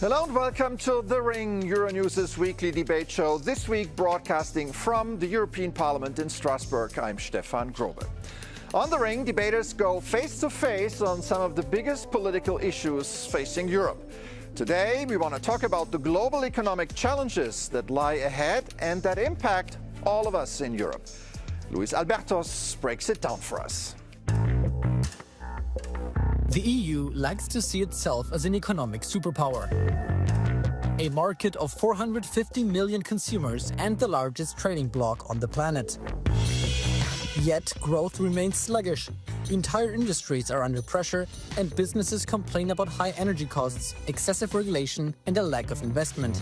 Hello and welcome to The Ring, Euronews' weekly debate show, this week broadcasting from the European Parliament in Strasbourg. I'm Stefan Grobe. On The Ring, debaters go face-to-face on some of the biggest political issues facing Europe. Today, we want to talk about the global economic challenges that lie ahead and that impact all of us in Europe. Luis Albertos breaks it down for us. The EU likes to see itself as an economic superpower. A market of 450 million consumers and the largest trading bloc on the planet. Yet growth remains sluggish. Entire industries are under pressure and businesses complain about high energy costs, excessive regulation and a lack of investment.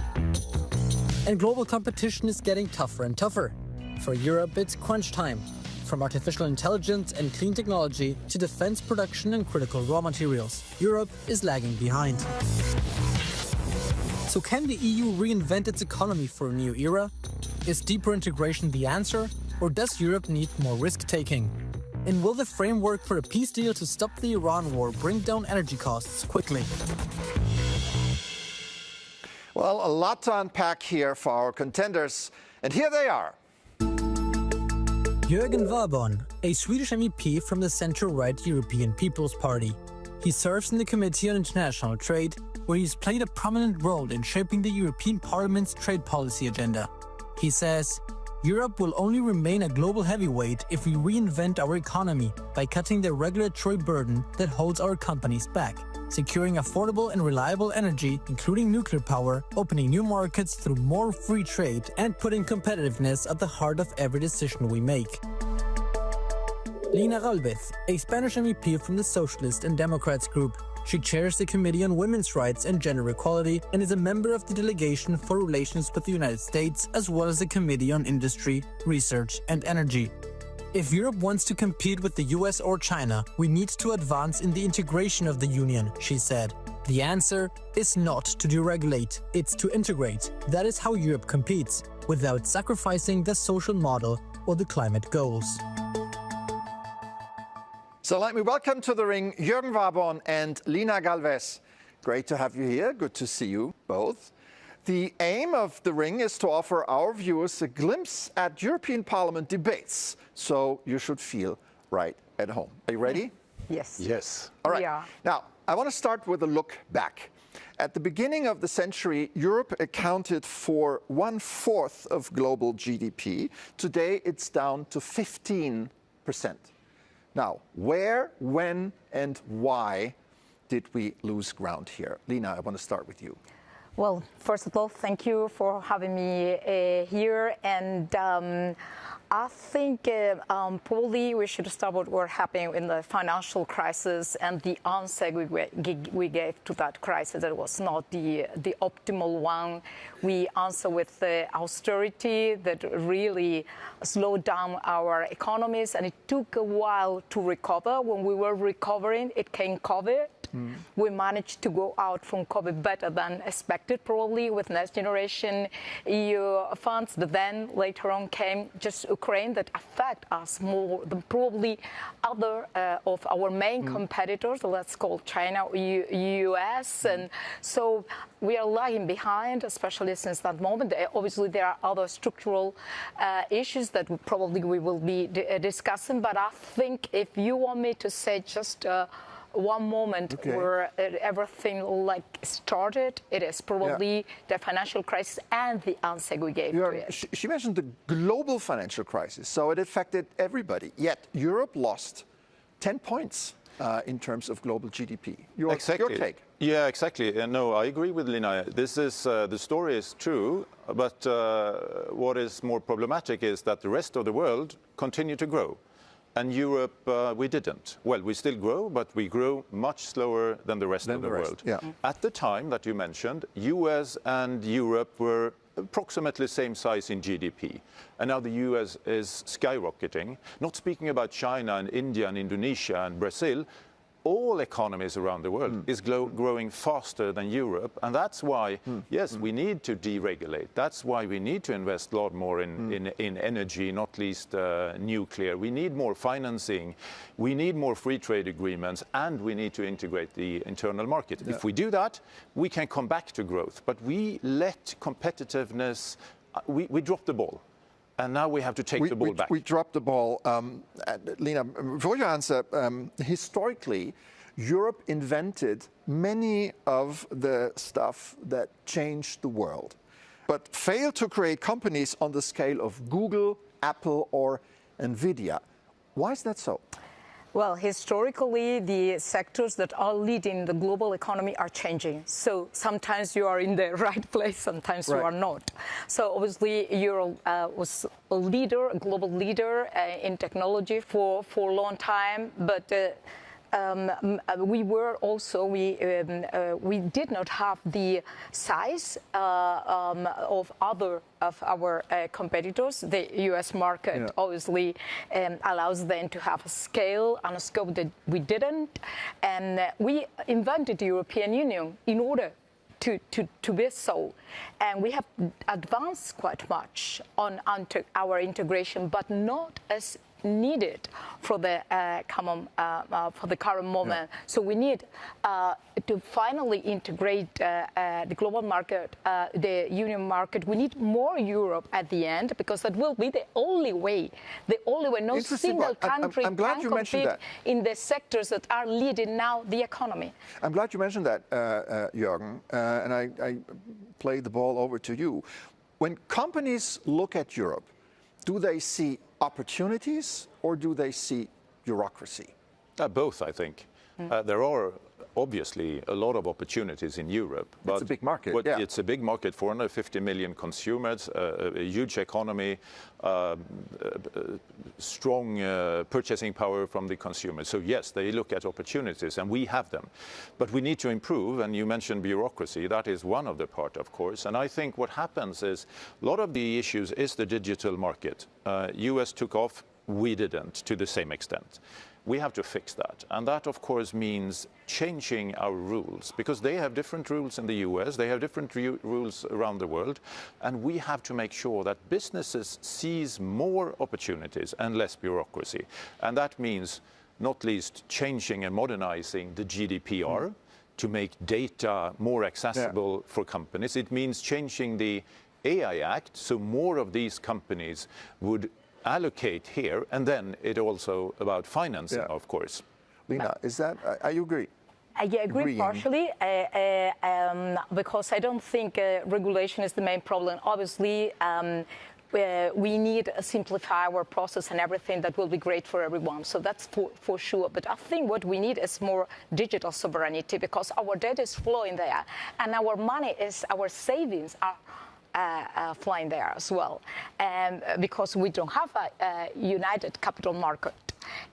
And global competition is getting tougher and tougher. For Europe, it's crunch time. From artificial intelligence and clean technology to defense production and critical raw materials, Europe is lagging behind. So can the EU reinvent its economy for a new era? Is deeper integration the answer, or does Europe need more risk-taking? And will the framework for a peace deal to stop the Iran war bring down energy costs quickly? Well, a lot to unpack here for our contenders, and here they are. Jörgen Walborn, a Swedish MEP from the centre-right European People's Party. He serves in the Committee on International Trade, where he's played a prominent role in shaping the European Parliament's trade policy agenda. He says, Europe will only remain a global heavyweight if we reinvent our economy by cutting the regulatory burden that holds our companies back, securing affordable and reliable energy, including nuclear power, opening new markets through more free trade, and putting competitiveness at the heart of every decision we make. Lina Gálvez, a Spanish MEP from the Socialist and Democrats group. She chairs the Committee on Women's Rights and Gender Equality and is a member of the Delegation for Relations with the United States, as well as the Committee on Industry, Research and Energy. If Europe wants to compete with the US or China, we need to advance in the integration of the Union, she said. The answer is not to deregulate, it's to integrate. That is how Europe competes, without sacrificing the social model or the climate goals. So let me welcome to The Ring Jörgen Walborn and Lina Gálvez. Great to have you here. Good to see you both. The aim of The Ring is to offer our viewers a glimpse at European Parliament debates, so you should feel right at home. Are you ready? Yes. Yes. All right. Yeah. Now, I want to start with a look back. At the beginning of the century, Europe accounted for 1/4 of global GDP. Today, it's down to 15%. Now, where, when, and why did we lose ground here? Lina, I want to start with you. Well, first of all, thank you for having me here. And I think probably we should start with what happened in the financial crisis and the answer we gave to that crisis. That was not the optimal one. We answered with austerity that really slowed down our economies, and it took a while to recover. When we were recovering, it came COVID. We managed to go out from COVID better than expected, probably with Next Generation EU funds. But then later on came just Ukraine that affect us more than probably other of our main competitors, let's call China, US. And so we are lagging behind, especially since that moment. Obviously, there are other structural issues that probably we will be discussing. But I think if you want me to say just one moment where everything like started, it is probably the financial crisis and the answer we gave to it. She mentioned the global financial crisis, so it affected everybody. Yet Europe lost 10 points in terms of global GDP. Your take? Yeah, exactly. No, I agree with Lina. This is the story is true, but what is more problematic is that the rest of the world continued to grow. And Europe, we didn't. Well, we still grow, but we grow much slower than the rest of the world. Yeah. At the time that you mentioned, US and Europe were approximately same size in GDP. And now the US is skyrocketing. Not speaking about China and India and Indonesia and Brazil, all economies around the world is growing faster than Europe. And that's why, yes, we need to deregulate. That's why we need to invest a lot more in energy, not least nuclear. We need more financing. We need more free trade agreements. And we need to integrate the internal market. Yeah. If we do that, we can come back to growth. But we let competitiveness, we drop the ball. And now we have to take the ball back. We dropped the ball. Lina, before you answer, historically, Europe invented many of the stuff that changed the world, but failed to create companies on the scale of Google, Apple, or NVIDIA. Why is that so? Well, historically, the sectors that are leading the global economy are changing. So sometimes you are in the right place, sometimes you are not. So obviously, Europe was a leader, a global leader in technology for a long time, but we were also, we did not have the size of our competitors. The US market obviously allows them to have a scale and a scope that we didn't. And we invented the European Union in order to be so. And we have advanced quite much on our integration, but not as needed for the current moment. Yeah. So we need to finally integrate the global market, the union market. We need more Europe at the end, because that will be the only way. No single country can compete in the sectors that are leading now the economy. I'm glad you mentioned that, Jörgen, and I play the ball over to you. When companies look at Europe, do they see opportunities or do they see bureaucracy? Both, I think. There are obviously a lot of opportunities in Europe. But it's a big market. But it's a big market, 450 million consumers, a huge economy, strong purchasing power from the consumers. So yes, they look at opportunities, and we have them. But we need to improve, and you mentioned bureaucracy. That is one of the part, of course. And I think what happens is a lot of the issues is the digital market. US took off, we didn't to the same extent. We have to fix that. And that, of course, means changing our rules, because they have different rules in the US, they have different rules around the world, and we have to make sure that businesses seize more opportunities and less bureaucracy. And that means not least changing and modernizing the GDPR to make data more accessible for companies. It means changing the AI Act, so more of these companies would allocate here, and then it also about financing, of course. Lina, is that, I agree? I agree partially, because I don't think regulation is the main problem. Obviously, we need to simplify our process and everything. That will be great for everyone. So that's for sure. But I think what we need is more digital sovereignty, because our data is flowing there, and our money is, our savings are flying there as well, because we don't have a united capital market,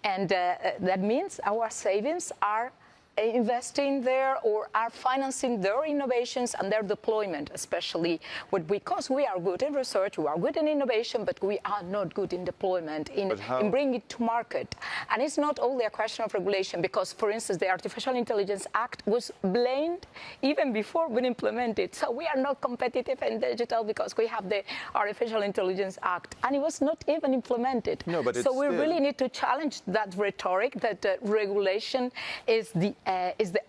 and that means our savings are investing there or are financing their innovations and their deployment, especially because we are good in research, we are good in innovation, but we are not good in deployment, in bringing it to market. And it's not only a question of regulation, because, for instance, the Artificial Intelligence Act was blamed even before we implemented. So we are not competitive in digital because we have the Artificial Intelligence Act, and it was not even implemented. No, but so we really need to challenge that rhetoric that regulation is the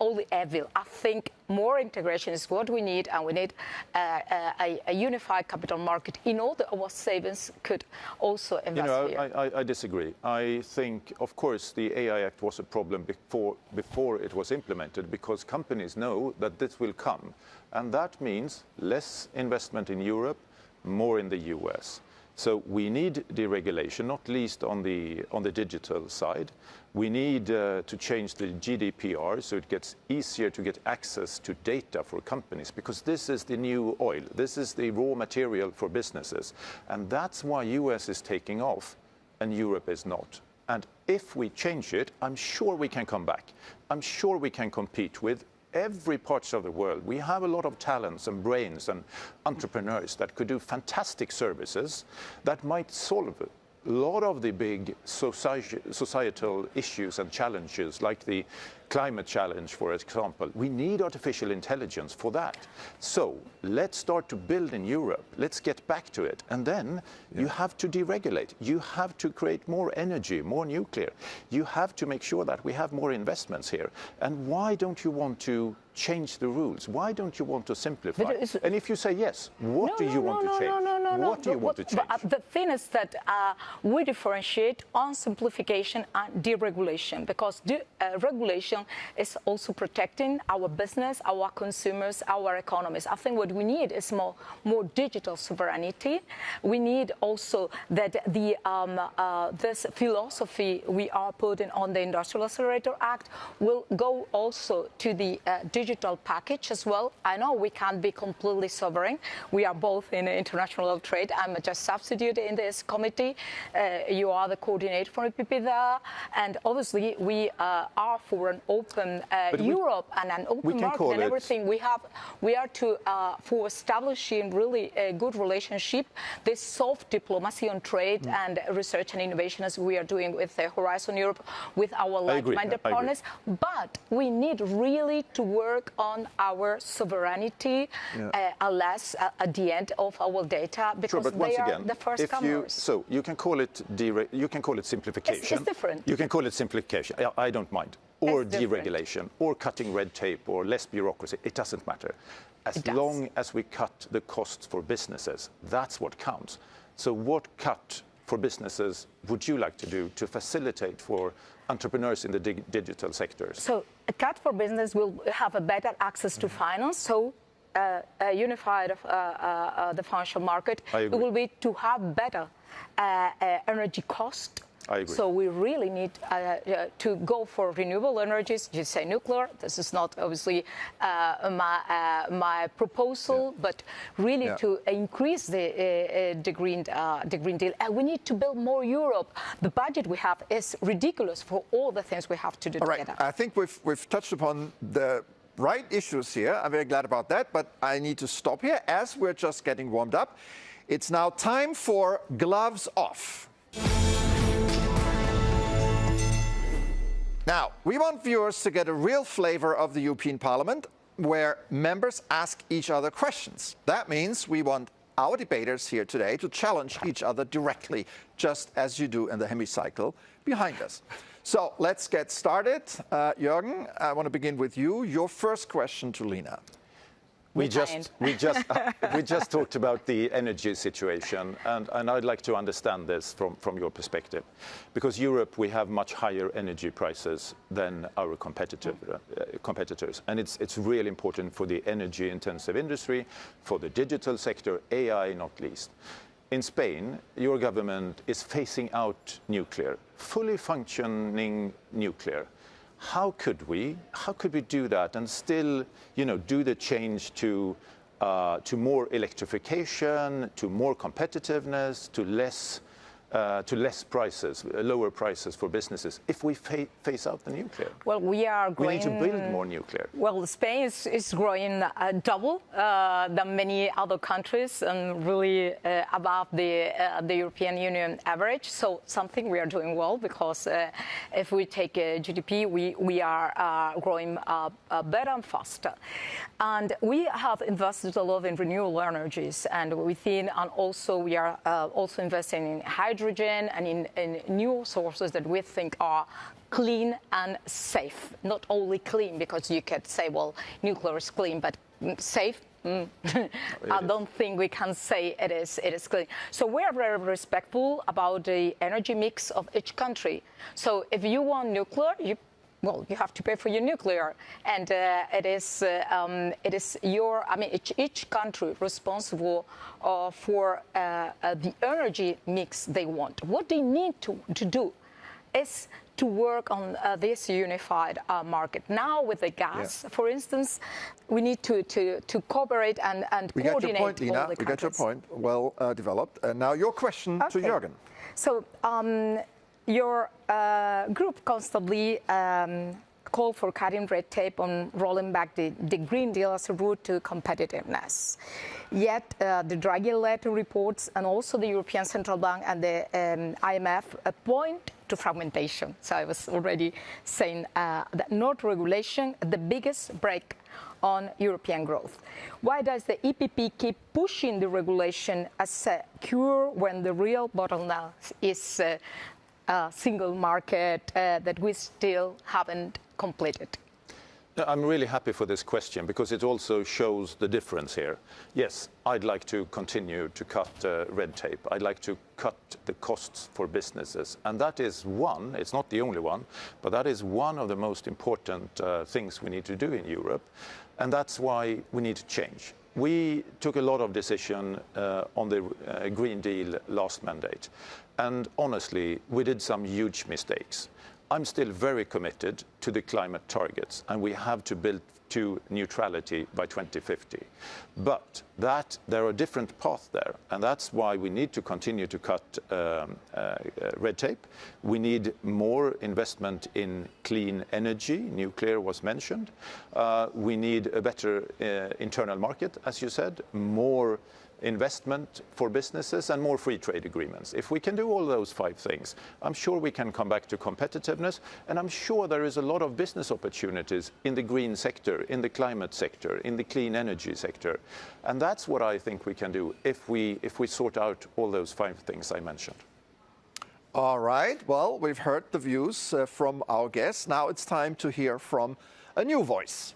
only evil. I think more integration is what we need, and we need a unified capital market in order our savings could also invest here. I disagree. I think, of course, the AI Act was a problem before it was implemented, because companies know that this will come, and that means less investment in Europe, more in the US. So we need deregulation, not least on the digital side. We need to change the GDPR so it gets easier to get access to data for companies, because this is the new oil. This is the raw material for businesses. And that's why US is taking off and Europe is not. And if we change it, I'm sure we can come back. I'm sure we can compete with every part of the world. We have a lot of talents and brains and entrepreneurs that could do fantastic services that might solve a lot of the big societal issues and challenges, like the climate challenge, for example. We need artificial intelligence for that. So let's start to build in Europe. Let's get back to it. And then you have to deregulate. You have to create more energy, more nuclear. You have to make sure that we have more investments here. And why don't you want to change the rules? Why don't you want to simplify? And if you say yes, what do you want to change? What do you want to change? The thing is that we differentiate on simplification and deregulation, because regulation is also protecting our business, our consumers, our economies. I think what we need is more digital sovereignty. We need also that this philosophy we are putting on the Industrial Accelerator Act will go also to the digital package as well. I know we can't be completely sovereign. We are both in international trade. I'm just substitute in this committee. You are the coordinator for EPP there. And obviously we are for an open Europe and an open market and everything. We are for establishing really a good relationship, this soft diplomacy on trade and research and innovation, as we are doing with Horizon Europe, with our like-minded partners. But we need really to work on our sovereignty, unless at the end of our data, because they are the first comers. So you can call it simplification. It's different. You can call it simplification. I don't mind. Or deregulation, or cutting red tape, or less bureaucracy. It doesn't matter. As long as we cut the costs for businesses, that's what counts. So what cut for businesses would you like to do to facilitate for entrepreneurs in the digital sectors? So a cut for business will have a better access to finance. So a unified the financial market, it will be to have better energy cost. I agree. So we really need to go for renewable energies. You say nuclear. This is not obviously my proposal, but really to increase the green deal. And we need to build more Europe. The budget we have is ridiculous for all the things we have to do together. I think we've touched upon the right issues here. I'm very glad about that, but I need to stop here as we're just getting warmed up. It's now time for gloves off. Now, we want viewers to get a real flavor of the European Parliament, where members ask each other questions. That means we want our debaters here today to challenge each other directly, just as you do in the hemicycle behind us. So let's get started. Jörgen, I want to begin with you. Your first question to Lina. We just talked about the energy situation, and I'd like to understand this from your perspective, because Europe, we have much higher energy prices than our competitors, and it's really important for the energy-intensive industry, for the digital sector, AI not least. In Spain, your government is phasing out nuclear, fully functioning nuclear. How could we do that and still, do the change to more electrification, to more competitiveness, to less prices, lower prices for businesses, if we phase out the nuclear? Well, we are growing. We need to build more nuclear. Well, Spain is growing double than many other countries, and really above the European Union average. So something we are doing well, because if we take GDP, we are growing better and faster. And we have invested a lot in renewable energies, and within, and also we are also investing in hydrogen and in new sources that we think are clean and safe. Not only clean, because you could say, well, nuclear is clean, but safe? I don't think we can say it is clean. So we are very respectful about the energy mix of each country. So if you want nuclear, you have to pay for your nuclear, and it is each country responsible for the energy mix they want. What they need to do is to work on this unified market. Now with the gas, for instance, we need to cooperate and coordinate all the countries. We get your point. Well developed. Now your question to Jörgen. So your group constantly call for cutting red tape on rolling back the Green Deal as a route to competitiveness. Yet the Draghi-led reports and also the European Central Bank and the IMF point to fragmentation. So I was already saying that not regulation, the biggest brake on European growth. Why does the EPP keep pushing the regulation as a cure when the real bottleneck is a single market that we still haven't completed? I'm really happy for this question because it also shows the difference here. Yes, I'd like to continue to cut red tape. I'd like to cut the costs for businesses. And that is one, it's not the only one, but that is one of the most important things we need to do in Europe. And that's why we need to change. We took a lot of decision on the Green Deal last mandate. And honestly, we did some huge mistakes. I'm still very committed to the climate targets, and we have to build to neutrality by 2050. But there are different paths there, and that's why we need to continue to cut red tape. We need more investment in clean energy. Nuclear was mentioned. We need a better internal market, as you said, more investment for businesses and more free trade agreements. If we can do all those 5 things, I'm sure we can come back to competitiveness, and I'm sure there is a lot of business opportunities in the green sector, in the climate sector, in the clean energy sector. And that's what I think we can do if we sort out all those 5 things I mentioned. All right, well, we've heard the views from our guests. Now it's time to hear from a new voice.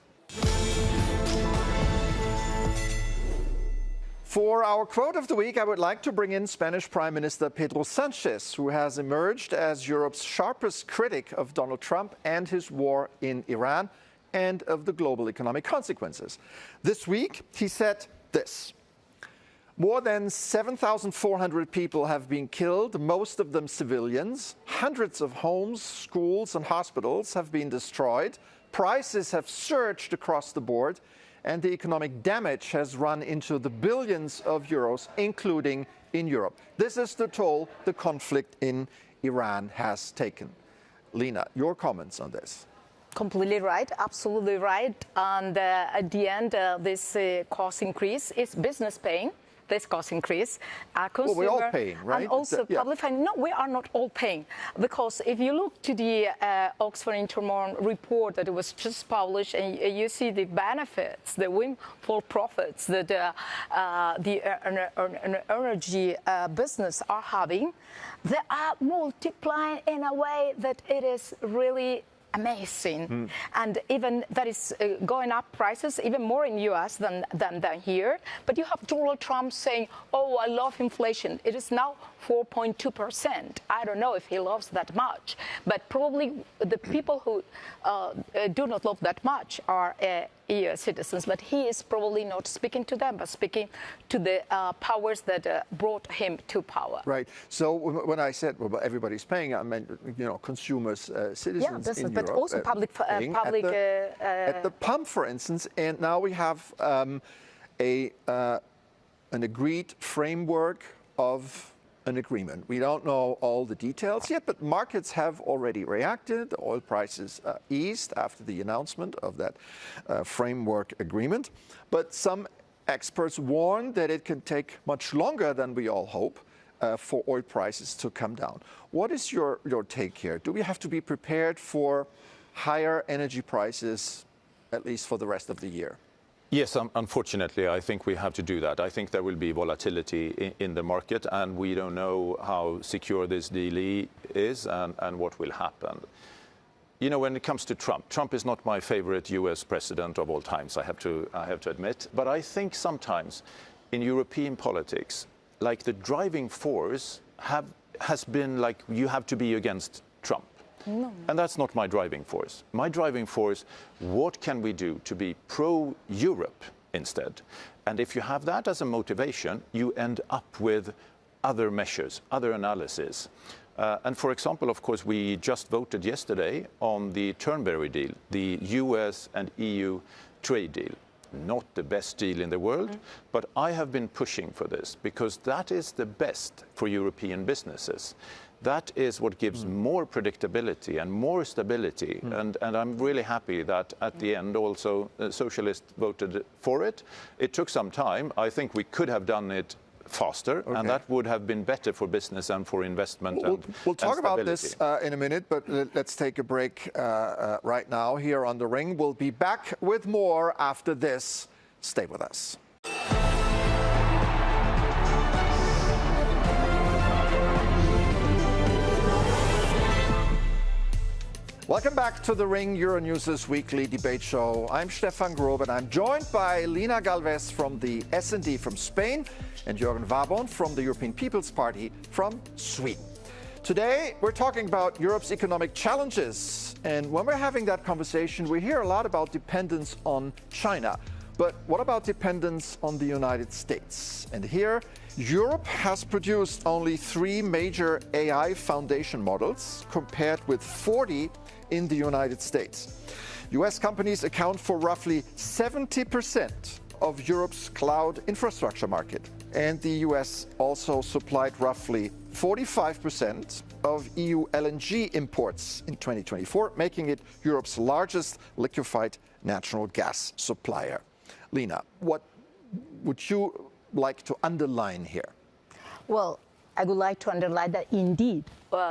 For our quote of the week, I would like to bring in Spanish Prime Minister Pedro Sánchez, who has emerged as Europe's sharpest critic of Donald Trump and his war in Iran and of the global economic consequences. This week, he said this: more than 7,400 people have been killed, most of them civilians. Hundreds of homes, schools, and hospitals have been destroyed. Prices have surged across the board, and the economic damage has run into the billions of euros, including in Europe. This is the toll the conflict in Iran has taken. Lina, your comments on this? Completely right, absolutely right. And at the end, this cost increase is business paying. This cost increase, well, we're all paying, right? And also public finance. No, we are not all paying, because if you look to the Oxford Intermon report that was just published, and you see the benefits, the windfall profits that the energy business are having, they are multiplying in a way that it is really amazing. And even that is going up prices even more in US than here. But you have Donald Trump saying, oh, I love inflation. It is now 4.2%. I don't know if he loves that much, but probably the people who do not love that much are EU citizens, but he is probably not speaking to them, but speaking to the powers that brought him to power. Right. So when I said, well, everybody's paying, I meant, consumers, citizens in but Europe, also public at the pump, for instance. And now we have an agreed framework of an agreement. We don't know all the details yet, but markets have already reacted. The oil prices eased after the announcement of that framework agreement. But some experts warn that it can take much longer than we all hope for oil prices to come down. What is your take here? Do we have to be prepared for higher energy prices, at least for the rest of the year? Yes, unfortunately, I think we have to do that. I think there will be volatility in the market, and we don't know how secure this deal is and what will happen. You know, when it comes to Trump is not my favorite US president of all times, I have to admit. But I think sometimes in European politics, like the driving force has been like, you have to be against Trump. No. And that's not my driving force. My driving force, what can we do to be pro-Europe instead? And if you have that as a motivation, you end up with other measures, other analysis. And for example, of course, we just voted yesterday on the Turnberry deal, the US and EU trade deal. Not the best deal in the world, but I have been pushing for this because that is the best for European businesses. that is what gives more predictability and more stability. And I'm really happy that at the end also socialists voted for it. It took some time. I think we could have done it faster, and that would have been better for business and for investment. We'll talk about this in a minute, but let's take a break right now here on The Ring. We'll be back with more after this. Stay with us. Welcome back to The Ring, Euronews' weekly debate show. I'm Stefan Grob, and I'm joined by Lina Gálvez from the SD from Spain and Jörgen Walborn from the European People's Party from Sweden. Today, we're talking about Europe's economic challenges. And when we're having that conversation, we hear a lot about dependence on China. But what about dependence on the United States? And here, Europe has produced only 3 major AI foundation models, compared with 40 in the United States. US companies account for roughly 70% of Europe's cloud infrastructure market. And the US also supplied roughly 45% of EU LNG imports in 2024, making it Europe's largest liquefied natural gas supplier. Lina, what would you like to underline here? Well, I would like to underline that indeed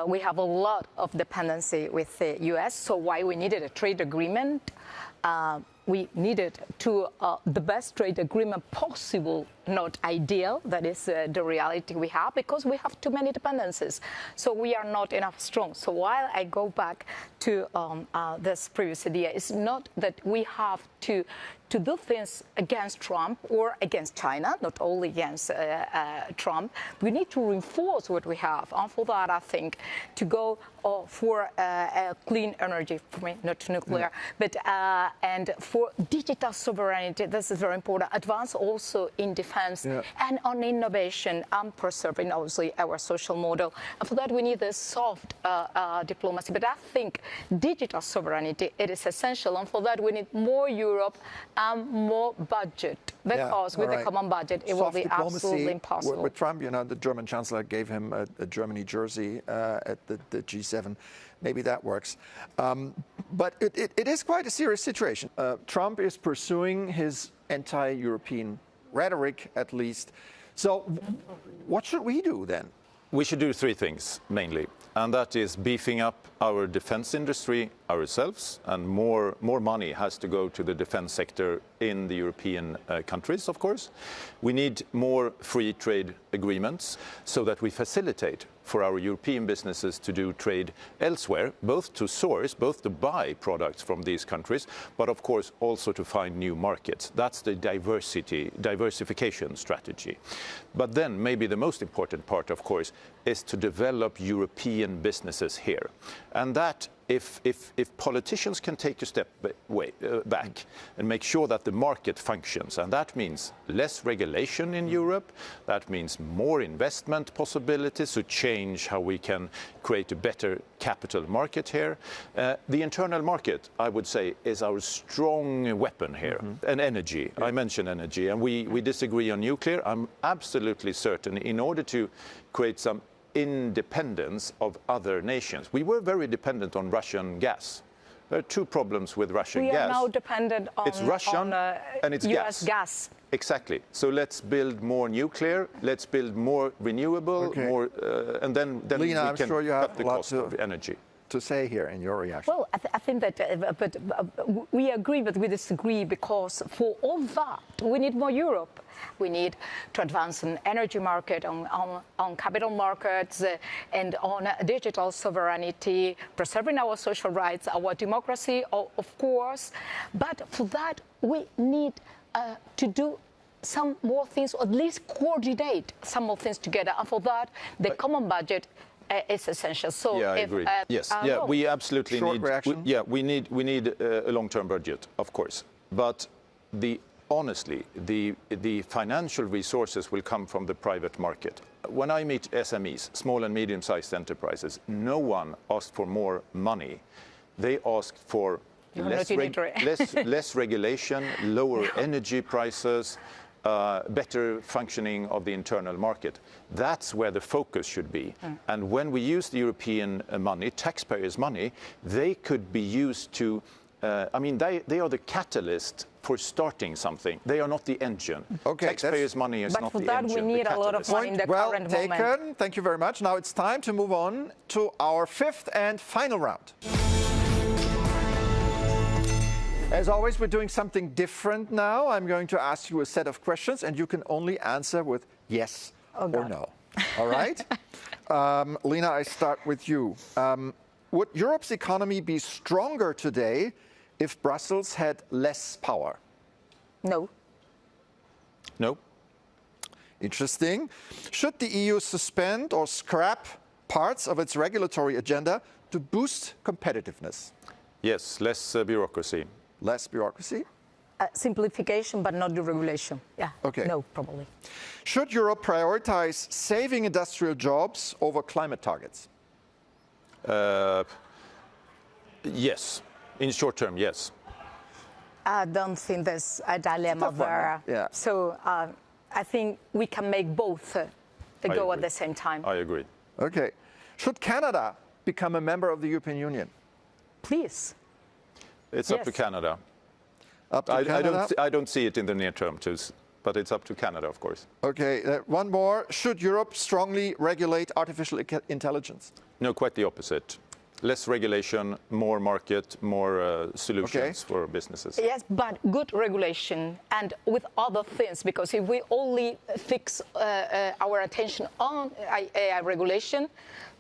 we have a lot of dependency with the US, so why we needed a trade agreement. We needed the best trade agreement possible, not ideal. That is the reality we have, because we have too many dependencies. So we are not enough strong. So while I go back to this previous idea, it's not that we have to do things against Trump or against China, not only against Trump. We need to reinforce what we have. And for that, I think, to go for clean energy, for me, not nuclear, but and for digital sovereignty, this is very important. Advance also in defense and on innovation and preserving, obviously, our social model. And for that, we need a soft diplomacy. But I think digital sovereignty, it is essential. And for that, we need more Europe and more budget. Because with the common budget, it will be absolutely impossible. With Trump, you know, the German chancellor gave him a Germany jersey at the G7. Maybe that works. But it is quite a serious situation. Trump is pursuing his anti-European rhetoric, at least. So what should we do then? We should do 3 things, mainly. And that is beefing up our defense industry ourselves, and more money has to go to the defense sector in the European countries, of course. We need more free trade agreements so that we facilitate for our European businesses to do trade elsewhere, both to source, both to buy products from these countries, but of course also to find new markets. That's the diversification strategy. But then maybe the most important part, of course, is to develop European businesses here. And that, if politicians can take a step back and make sure that the market functions, and that means less regulation in Europe, that means more investment possibilities to change how we can create a better capital market here. The internal market, I would say, is our strong weapon here. And energy, I mentioned energy, and we disagree on nuclear. I'm absolutely certain in order to create some independence of other nations. We were very dependent on Russian gas. There are 2 problems with Russian gas. We are now dependent on, it's Russian and it's US gas. Exactly. So let's build more nuclear, let's build more renewable, more, and then Lina, we I'm can sure you have cut the cost of energy. To say here in your reaction? Well, I think that but we agree, but we disagree, because for all that, we need more Europe. We need to advance an energy market, on capital markets, and on digital sovereignty, preserving our social rights, our democracy, of course. But for that, we need to do some more things, or at least coordinate some more things together. And for that, the common budget is essential. So I agree. Yes, we absolutely Short need. reaction? We need a long-term budget, of course. But honestly, the financial resources will come from the private market. When I meet SMEs, small and medium-sized enterprises, no one asked for more money. They asked for less regulation, lower energy prices, better functioning of the internal market. That's where the focus should be. And when we use the European money, taxpayers' money, they could be used to, they are the catalyst for starting something. They are not the engine. Okay, taxpayers' money is not the engine. But for that, we need a lot of money in the current well taken. moment. Thank you very much. Now it's time to move on to our fifth and final round. As always, we're doing something different now. I'm going to ask you a set of questions, and you can only answer with yes or no. All right? Lina, I start with you. Would Europe's economy be stronger today if Brussels had less power? No. No. Interesting. Should the EU suspend or scrap parts of its regulatory agenda to boost competitiveness? Yes, less bureaucracy. Less bureaucracy? Simplification, but not deregulation. Yeah. Okay. No, probably. Should Europe prioritize saving industrial jobs over climate targets? Yes. In short term, yes. I don't think there's a dilemma there. Yeah. So I think we can make both go at the same time. I agree. Okay. Should Canada become a member of the European Union? Please. It's up to Canada. Up to Canada? I don't see it in the near term, but it's up to Canada, of course. Okay, one more. Should Europe strongly regulate artificial intelligence? No, quite the opposite. Less regulation, more market, more solutions for businesses. Yes, but good regulation and with other things, because if we only fix our attention on AI regulation,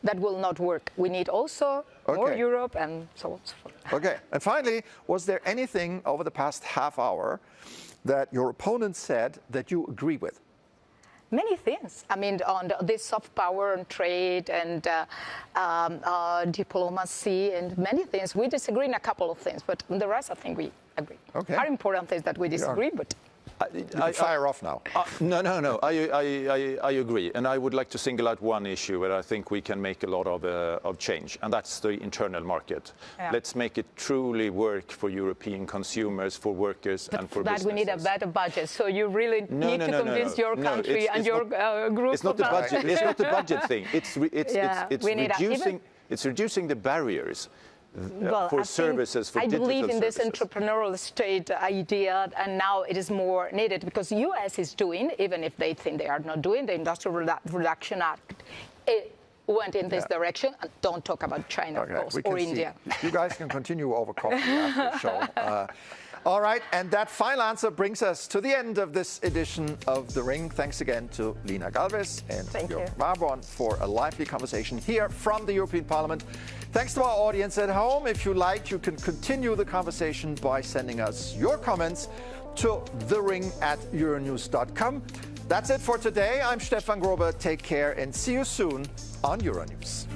that will not work. We need also more Europe and so on. Okay, and finally, was there anything over the past half hour that your opponent said that you agree with? Many things. I mean, on this soft power and trade and diplomacy and many things. We disagree in a couple of things, but the rest, I think we agree. Okay. Are important things that we disagree, but... You can fire off now. No. I agree, and I would like to single out one issue where I think we can make a lot of change, and that's the internal market. Yeah. Let's make it truly work for European consumers, for workers, and for businesses. But we need a better budget. So you really need to convince your country and your group. It's not the budget. It's not the budget thing. It's reducing the barriers. For services, for digital I believe in this services. entrepreneurial state idea, and now it is more needed because the US is doing, even if they think they are not doing, the Industrial Reduction Act. It went in this direction. And don't talk about China, of course, or India. You guys can continue over coffee after the show. All right, and that final answer brings us to the end of this edition of The Ring. Thanks again to Lina Gálvez and Jörgen Walborn for a lively conversation here from the European Parliament. Thanks to our audience at home. If you like, you can continue the conversation by sending us your comments to thering@euronews.com. That's it for today. I'm Stefan Grobe. Take care and see you soon on Euronews.